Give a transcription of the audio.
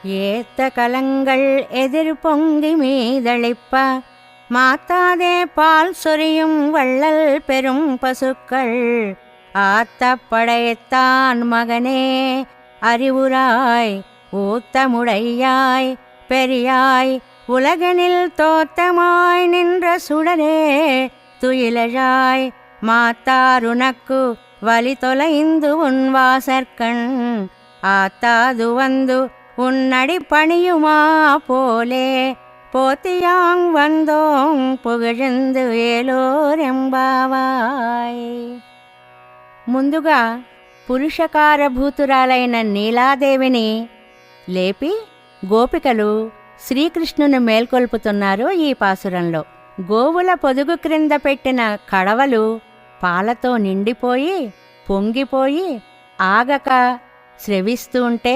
ஏத்த கலங்கள் எதிர் பொங்கி மீதளிப்ப மாத்தாதே பால் சொரியும் வள்ளல் பெரும் பசுக்கள் ஆத்த படைத்தான் மகனே அறிவுராய் ஊத்தமுடையாய் பெரியாய் உலகனில் தோத்தமாய் நின்ற சுடரே துயிலழாய் மாத்தாருனக்கு வலி தொலைந்து உன் வாசற்கண் ஆத்தாது வந்து உன்னடி பணியுமா போலே போத்தியாங் வந்தோங் புகழ்ந்து ఏలోరెంబావాయ్. ముందుగా పురుషకారభూతురాలైన నీలాదేవిని లేపి గోపికలు శ్రీకృష్ణుని మేల్కొల్పుతున్నారు ఈ పాసురంలో. గోవుల పొదుగు క్రింద పెట్టిన కడవలు పాలతో నిండిపోయి పొంగిపోయి ఆగక స్రవిస్తూ ఉంటే